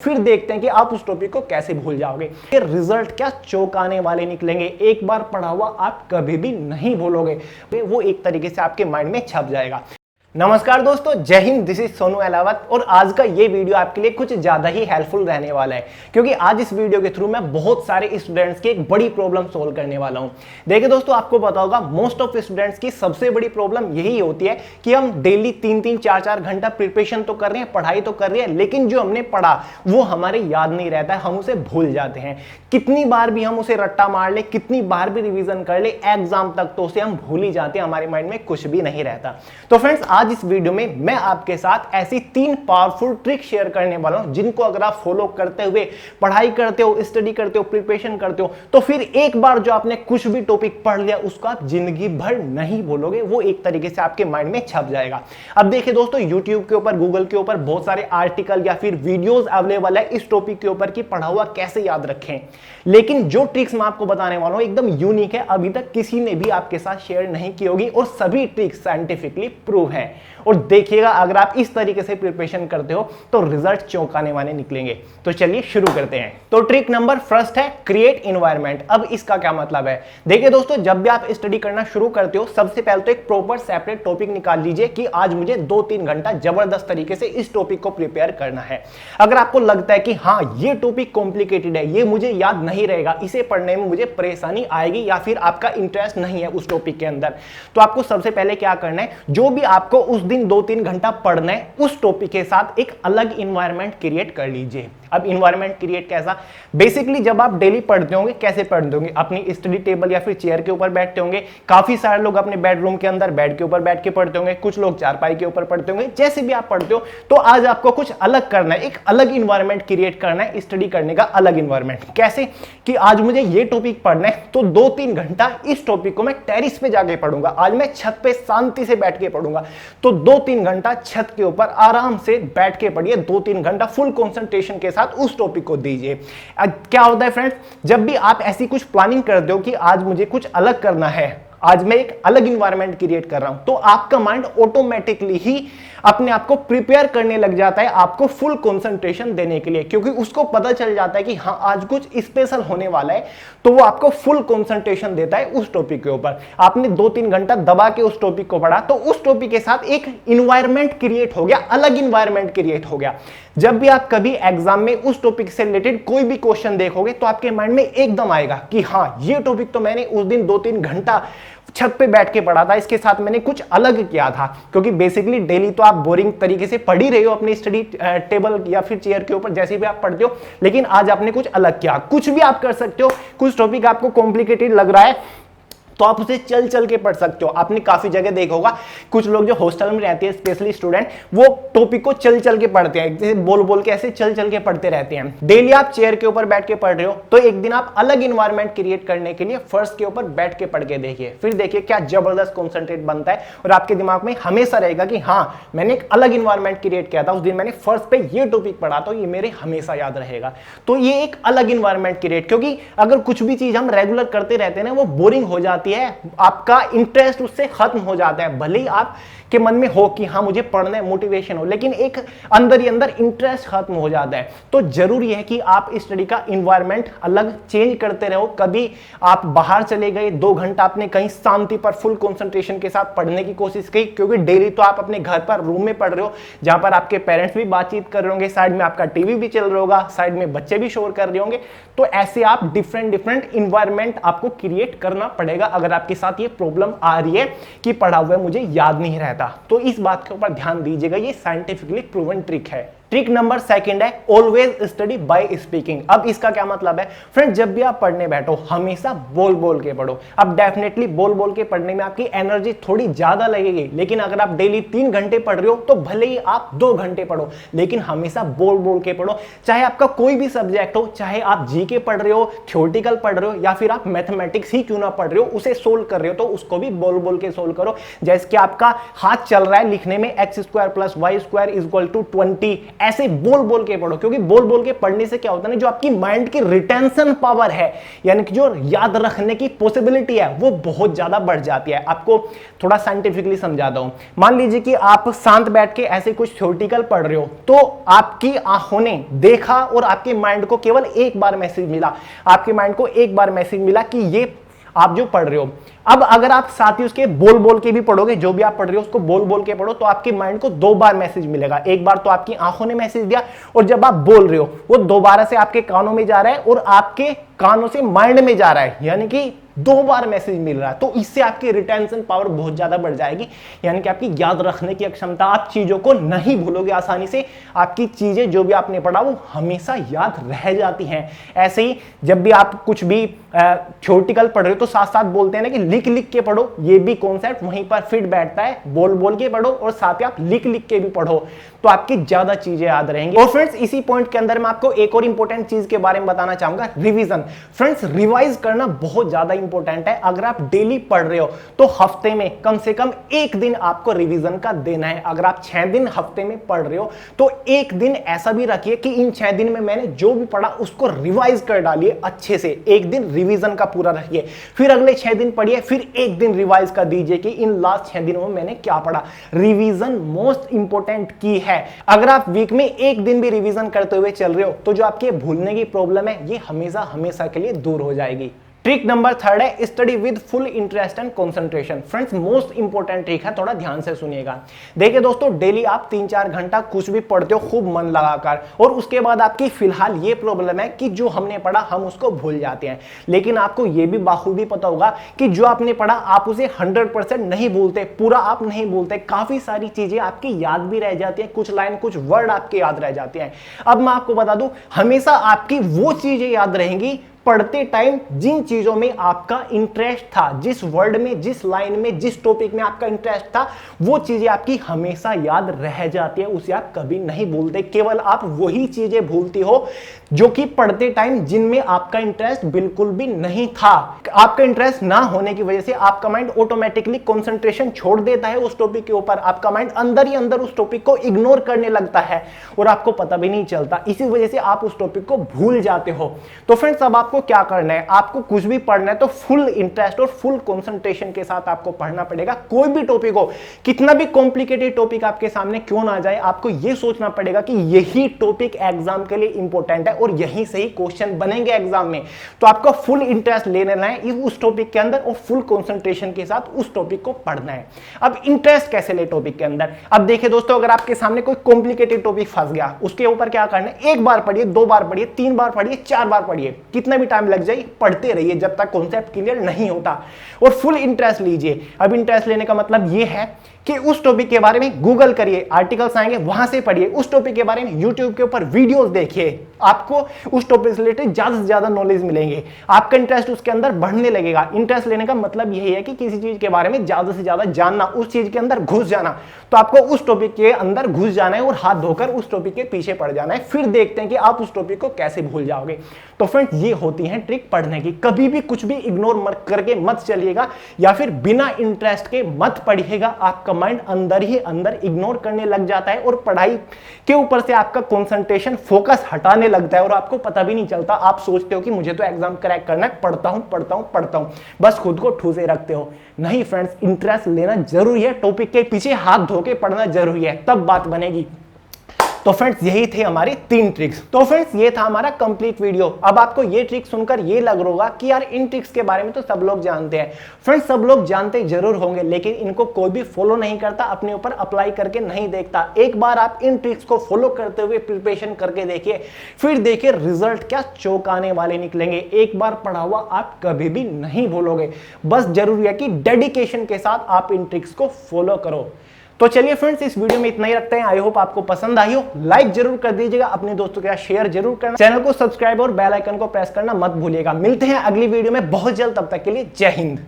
फिर देखते हैं कि आप उस टॉपिक को कैसे भूल जाओगे। ये रिजल्ट क्या चौंकाने वाले निकलेंगे। एक बार पढ़ा हुआ आप कभी भी नहीं भूलोगे, वो एक तरीके से आपके माइंड में छप जाएगा। नमस्कार दोस्तों, जय हिंद। दिस इज सोनू अहलावत और आज का ये वीडियो आपके लिए कुछ ज्यादा ही हेल्पफुल रहने वाला है, क्योंकि आज इस वीडियो के थ्रू मैं बहुत सारे स्टूडेंट्स की एक बड़ी प्रॉब्लम सोल्व करने वाला हूं। देखिए दोस्तों, आपको पता होगा मोस्ट ऑफ स्टूडेंट्स की सबसे बड़ी प्रॉब्लम यही होती है कि हम डेली 3-3, 4-4 घंटा प्रिपरेशन तो कर रहे हैं, पढ़ाई तो कर रहे हैं, लेकिन जो हमने पढ़ा वो हमारे याद नहीं रहता है, हम उसे भूल जाते हैं। कितनी बार भी हम उसे रट्टा मार ले, कितनी बार भी रिवीजन कर ले, एग्जाम तक तो उसे हम भूल ही जाते हैं, हमारे माइंड में कुछ भी नहीं रहता। तो फ्रेंड्स, आज इस वीडियो में मैं आपके साथ ऐसी 3 पावरफुल ट्रिक शेयर करने वाला हूं, जिनको अगर आप फॉलो करते हुए पढ़ाई करते हो, स्टडी करते हो, प्रिपरेशन करते हो, तो फिर एक बार जो आपने कुछ भी टॉपिक पढ़ लिया उसको आप जिंदगी भर नहीं भूलोगे, वो एक तरीके से आपके माइंड में छप जाएगा। अब देखिए दोस्तों, यूट्यूब के ऊपर, गूगल के ऊपर बहुत सारे आर्टिकल या फिर वीडियोस अवेलेबल है इस टॉपिक के ऊपर कि पढ़ा हुआ कैसे याद रखें, लेकिन जो ट्रिक्स मैं आपको बताने वाला हूं एकदम यूनिक है, अभी तक किसी ने भी आपके साथ शेयर नहीं की होगी और सभी ट्रिक्स साइंटिफिकली प्रूव है। और देखिएगा, अगर आप इस तरीके से प्रिपरेशन करते हो तो रिजल्ट चौंकाने वाले निकलेंगे। तो चलिए शुरू करते हैं। तो ट्रिक नंबर फर्स्ट है क्रिएट एनवायरनमेंट। अब इसका क्या मतलब है? देखिए दोस्तों, जब भी आप स्टडी करना शुरू करते हो, सबसे पहले तो एक प्रॉपर सेपरेट टॉपिक निकाल लीजिए कि आज मुझे 2-3 घंटा जबरदस्त तरीके से इस टॉपिक को प्रिपेयर करना है। अगर आपको लगता है कि हाँ, ये टॉपिक कॉम्प्लिकेटेड है, ये मुझे याद नहीं रहेगा, इसे पढ़ने में मुझे परेशानी आएगी, या फिर आपका इंटरेस्ट नहीं है उस टॉपिक के अंदर, तो आपको सबसे पहले क्या करना है, जो भी आपको उस दिन 2-3 घंटा पढ़ना है, उस टॉपिक के साथ एक अलग इन्वायरमेंट क्रिएट कर लीजिए। अब इन्वायरमेंट क्रिएट कैसा? बेसिकली जब आप डेली पढ़ते होंगे, कैसे पढ़ते होंगे? अपनी स्टडी टेबल या फिर चेयर के ऊपर बैठते होंगे। काफी सारे लोग अपने बेडरूम के अंदर बेड के ऊपर बैठ के पढ़ते होंगे, कुछ लोग चारपाई के ऊपर पढ़ते होंगे। जैसे भी आप पढ़ते हो, तो आज आपको कुछ अलग करना है, एक अलग इन्वायरमेंट क्रिएट करना है, स्टडी करने का अलग इन्वायरमेंट। कैसे? कि आज मुझे ये टॉपिक पढ़ना है, तो 2-3 घंटा इस टॉपिक को मैं टेरिस पे जाके पढ़ूंगा। आज मैं छत पे शांति से बैठ के पढ़ूंगा, तो 2-3 घंटा छत के ऊपर आराम से बैठ के पढ़िए। 2-3 घंटा फुल कंसंट्रेशन के साथ उस टॉपिक को दीजिए। क्या होता है फ्रेंड्स, जब भी आप ऐसी कुछ प्लानिंग करते हो कि आज मुझे कुछ अलग करना है, आज मैं एक अलग इन्वायरमेंट क्रिएट कर रहा हूं, तो आपका माइंड ऑटोमेटिकली ही अपने आप को प्रिपेयर करने लग जाता है आपको फुल कंसंट्रेशन देने के लिए, क्योंकि उसको पता चल जाता है कि हाँ, आज कुछ स्पेशल होने वाला है, तो वो आपको फुल कंसंट्रेशन देता है उस टॉपिक के ऊपर। आपने 2-3 घंटा दबा के उस टॉपिक को पढ़ा, तो उस टॉपिक के साथ एक इन्वायरमेंट क्रिएट हो गया, अलग इन्वायरमेंट क्रिएट हो गया। जब भी आप कभी एग्जाम में उस टॉपिक से रिलेटेड कोई भी क्वेश्चन देखोगे, तो आपके माइंड में एकदम आएगा कि हाँ, ये टॉपिक तो मैंने उस दिन 2-3 घंटा छत पे बैठ के पढ़ा था, इसके साथ मैंने कुछ अलग किया था। क्योंकि बेसिकली डेली तो आप बोरिंग तरीके से पढ़ ही रहे हो अपनी स्टडी टेबल या फिर चेयर के ऊपर, जैसे भी आप पढ़ते हो, लेकिन आज आपने कुछ अलग किया। कुछ भी आप कर सकते हो। कुछ टॉपिक आपको कॉम्प्लिकेटेड लग रहा है, तो आप उसे चल चल के पढ़ सकते हो। आपने काफी जगह देखा होगा, कुछ लोग जो हॉस्टल में रहते हैं, स्पेशली स्टूडेंट, वो टॉपिक को चल चल के पढ़ते हैं, जैसे बोल बोल के ऐसे चल चल के पढ़ते रहते हैं। डेली आप चेयर के ऊपर बैठ के पढ़ रहे हो, तो एक दिन आप अलग इन्वायरमेंट क्रिएट करने के लिए फर्श के ऊपर बैठ के पढ़ के देखिए, फिर देखिए क्या जबरदस्त कॉन्सेंट्रेट बनता है, और आपके दिमाग में हमेशा रहेगा कि हाँ, मैंने एक अलग इन्वायरमेंट क्रिएट किया था, उस दिन मैंने फर्श पे ये टॉपिक पढ़ा, तो ये मेरे हमेशा याद रहेगा। तो ये एक अलग इन्वायरमेंट क्रिएट, क्योंकि अगर कुछ भी चीज हम रेगुलर करते रहते हैं ना, वो बोरिंग हो जाती है, आपका इंटरेस्ट उससे खत्म हो जाता है। भले ही आप के मन में हो कि हाँ, मुझे पढ़ना है, मोटिवेशन हो, लेकिन एक अंदर ही अंदर इंटरेस्ट खत्म हो जाता है। तो जरूरी है कि आप स्टडी का इन्वायरमेंट अलग चेंज करते रहो। कभी आप बाहर चले गए, 2 घंटा आपने कहीं शांति पर फुल कंसंट्रेशन के साथ पढ़ने की कोशिश की, क्योंकि डेली तो आप अपने घर पर रूम में पढ़ रहे हो, जहां पर आपके पेरेंट्स भी बातचीत कर रहे होंगे, साइड में आपका टीवी भी चल रहा होगा, साइड में बच्चे भी शोर कर रहे होंगे। तो ऐसे आप डिफरेंट इन्वायरमेंट आपको क्रिएट करना पड़ेगा, अगर आपके साथ ये प्रॉब्लम आ रही है कि पढ़ा हुआ मुझे याद नहीं रहता। तो इस बात के ऊपर ध्यान दीजिएगा, ये साइंटिफिकली प्रूवन ट्रिक है। ट्रिक नंबर 2 है ऑलवेज स्टडी बाय स्पीकिंग। अब इसका क्या मतलब है फ्रेंड, जब भी आप पढ़ने बैठो, हमेशा बोल बोल के पढ़ो। अब डेफिनेटली बोल बोल के पढ़ने में आपकी एनर्जी थोड़ी ज्यादा लगेगी, लेकिन अगर आप डेली 3 घंटे पढ़ रहे हो, तो भले ही आप 2 घंटे पढ़ो, लेकिन हमेशा बोल बोल के पढ़ो। चाहे आपका कोई भी सब्जेक्ट हो, चाहे आप जीके पढ़ रहे हो, थ्योरेटिकल पढ़ रहे हो, या फिर आप मैथमेटिक्स ही क्यों ना पढ़ रहे हो, उसे सोल्व कर रहे हो, तो उसको भी बोल बोल के सोल्व करो। जैसे कि आपका हाथ चल रहा है लिखने में, x² + y² = 20, ऐसे बोल बोल के पढ़ो, क्योंकि बोल बोल के पढ़ने से क्या होता है ना, जो आपकी माइंड की रिटेंशन पावर है, यानी कि जो याद रखने की पॉसिबिलिटी है, वो बहुत ज्यादा बढ़ जाती है। आपको थोड़ा साइंटिफिकली समझाता हूं। मान लीजिए कि आप शांत बैठ के ऐसे कुछ थ्योरेटिकल पढ़ रहे हो, तो आपकी आंखों ने देखा और आपके माइंड को केवल एक बार मैसेज मिला, आपके माइंड को एक बार मैसेज मिला कि ये आप जो पढ़ रहे हो। अब अगर आप साथ ही उसके बोल बोल के भी पढ़ोगे, जो भी आप पढ़ रहे हो उसको बोल बोल के पढ़ो, तो आपके माइंड को दो बार मैसेज मिलेगा। एक बार तो आपकी आंखों ने मैसेज दिया, और जब आप बोल रहे हो वो दोबारा से आपके कानों में जा रहा है और आपके कानों से माइंड में जा रहा है, यानी कि दो बार मैसेज मिल रहा है। तो इससे आपकी रिटेंशन पावर बहुत ज्यादा बढ़ जाएगी, यानी कि आपकी याद रखने की क्षमता, आप चीजों को नहीं भूलोगे आसानी से, आपकी चीजें जो भी आपने पढ़ा वो हमेशा याद रह जाती हैं। ऐसे ही जब भी आप कुछ भी थ्योरेटिकल पढ़ रहे हो तो साथ साथ बोलते हैं ना कि लिख लिख के पढ़ो, ये भी कॉन्सेप्ट वहीं पर फिट बैठता है। बोल बोल के पढ़ो और साथ ही आप लिख लिख के भी पढ़ो, तो आपकी ज्यादा चीजें याद रहेंगी। और फ्रेंड्स, इसी पॉइंट के अंदर मैं आपको एक और इंपॉर्टेंट चीज के बारे में बताना चाहूंगा, रिवीजन। फ्रेंड्स, रिवाइज करना बहुत ज्यादा इंपॉर्टेंट है। अगर आप डेली पढ़ रहे हो तो हफ्ते में कम से कम एक दिन आपको रिवीजन का देना है। अगर आप 6 दिन हफ्ते में पढ़ रहे हो तो एक दिन ऐसा भी रखिए कि इन 6 दिन में मैंने जो भी पढ़ा उसको रिवाइज कर डालिए अच्छे से। एक दिन रिवीजन का पूरा रखिए, फिर अगले 6 दिन पढ़िए, फिर एक दिन रिवाइज कर दीजिए कि इन लास्ट 6 दिनों में मैंने क्या पढ़ा। रिवीजन मोस्ट इंपॉर्टेंट की है। अगर आप वीक में एक दिन भी रिवीजन करते हुए चल रहे हो तो जो आपके भूलने की प्रॉब्लम है ये हमेशा हमेशा के लिए दूर हो जाएगी। ट्रिक नंबर 3 है study with full interest and concentration. Friends, most important trick है, थोड़ा ध्यान से सुनिएगा। देखिए दोस्तों, डेली आप 3-4 घंटा कुछ भी पढ़ते हो खूब मन लगाकर, और उसके बाद आपकी फिलहाल ये प्रॉब्लम है कि जो हमने पढ़ा हम उसको भूल जाते हैं। लेकिन आपको ये भी बाखूबी पता होगा कि जो आपने पढ़ा आप उसे 100% नहीं भूलते, पूरा आप नहीं भूलते। काफी सारी चीजें आपकी याद भी रह जाती हैं, कुछ लाइन कुछ वर्ड आपके याद रह जाते हैं। अब मैं आपको बता दूं, हमेशा आपकी वो चीजें याद रहेंगी पढ़ते टाइम जिन चीजों में आपका इंटरेस्ट था, जिस वर्ड में, जिस लाइन में, जिस टॉपिक में आपका इंटरेस्ट था, वो चीजें आपकी हमेशा याद रह जाती है, उसे आप कभी नहीं भूलते। केवल आप वही चीजें भूलती हो जो कि पढ़ते टाइम जिनमें आपका इंटरेस्ट बिल्कुल भी नहीं था। आपका इंटरेस्ट ना होने की वजह से आपका माइंड ऑटोमेटिकली कंसंट्रेशन छोड़ देता है उस टॉपिक के ऊपर। आपका माइंड अंदर ही अंदर उस टॉपिक को इग्नोर करने लगता है और आपको पता भी नहीं चलता। इसी वजह से आप उस टॉपिक को भूल जाते हो। तो फ्रेंड्स, अब आपको क्या करना है, आपको कुछ भी पढ़ना है तो फुल इंटरेस्ट और फुल कंसंट्रेशन के साथ आपको पढ़ना पड़ेगा। कोई भी टॉपिक हो, कितना भी कॉम्प्लिकेटेड टॉपिक आपके सामने क्यों ना जाए, आपको यह सोचना पड़ेगा कि यही टॉपिक एग्जाम के लिए इंपॉर्टेंट है और यहीं से ही क्वेश्चन बनेंगे एग्जाम में। तो आपको फुल इंटरेस्ट ले लेना है उस टॉपिक के अंदर और फुल कंसंट्रेशन के साथ उस टॉपिक को पढ़ना है। अब इंटरेस्ट कैसे ले टॉपिक के अंदर, अब देखिए दोस्तों, अगर आपके सामने कोई कॉम्प्लिकेटेड टॉपिक फंस गया, उसके ऊपर क्या करना है, एक बार पढ़िए, 2 बार पढ़िए, 3 बार पढ़िए, 4 बार पढ़िए, कितना भी टाइम लग जाए पढ़ते रहिए जब तक कॉन्सेप्ट क्लियर नहीं होता, और फुल इंटरेस्ट लीजिए। अब इंटरेस्ट लेने का मतलब यह है कि उस टॉपिक के बारे में गूगल करिए, आर्टिकल्स आएंगे वहां से पढ़िए, उस टॉपिक के बारे में यूट्यूब के ऊपर वीडियोस देखिए, आपको उस टॉपिक से रिलेटेड ज्यादा से ज्यादा नॉलेज मिलेंगे, आपका इंटरेस्ट उसके अंदर बढ़ने लगेगा। इंटरेस्ट लेने का मतलब यही है कि किसी चीज के बारे में ज्यादा से ज्यादा जानना, उस चीज के अंदर घुस जाना। तो आपको उस टॉपिक के अंदर घुस जाना है और हाथ धोकर उस टॉपिक के पीछे पड़ जाना है, फिर देखते हैं कि आप उस टॉपिक को कैसे भूल जाओगे। तो फ्रेंड्स, ये होती है ट्रिक पढ़ने की। कभी भी कुछ भी इग्नोर करके मत चलिएगा या फिर बिना इंटरेस्ट के मत पढ़िएगा। आपका माइंड अंदर ही अंदर इग्नोर करने लग जाता है और पढ़ाई के ऊपर से आपका कंसंट्रेशन, फोकस हटाने लगता है और आपको पता भी नहीं चलता। आप सोचते हो कि मुझे तो एग्जाम क्रैक करना है, पढ़ता हूं, बस खुद को ठूसे रखते हो। नहीं फ्रेंड्स, इंटरेस्ट लेना जरूरी है, टॉपिक के पीछे हाथ धो के पढ़ना जरूरी है, तब बात बनेगी। तो फ्रेंड्स, यही थे हमारी 3 ट्रिक्स। तो फ्रेंड्स, ये था हमारा कंप्लीट वीडियो। अब आपको ये ट्रिक सुनकर ये लग रहा होगा कि यार इन ट्रिक्स के बारे में तो सब लोग जानते हैं। फ्रेंड्स, सब लोग जानते जरूर होंगे, लेकिन इनको कोई भी फॉलो नहीं करता, अपने ऊपर अप्लाई करके नहीं देखता। एक बार आप इन ट्रिक्स को फॉलो करते हुए प्रिपरेशन करके देखिए, फिर देखिए रिजल्ट क्या चौंकाने वाले निकलेंगे। एक बार पढ़ा हुआ आप कभी भी नहीं भूलोगे। बस जरूरी है कि डेडिकेशन के साथ आप इन ट्रिक्स को फॉलो करो। तो चलिए फ्रेंड्स, इस वीडियो में इतना ही रखते हैं। आई होप आपको पसंद आई हो। लाइक जरूर कर दीजिएगा, अपने दोस्तों के साथ शेयर जरूर करना, चैनल को सब्सक्राइब और बेल आइकन को प्रेस करना मत भूलिएगा। मिलते हैं अगली वीडियो में बहुत जल्द, तब तक के लिए जय हिंद।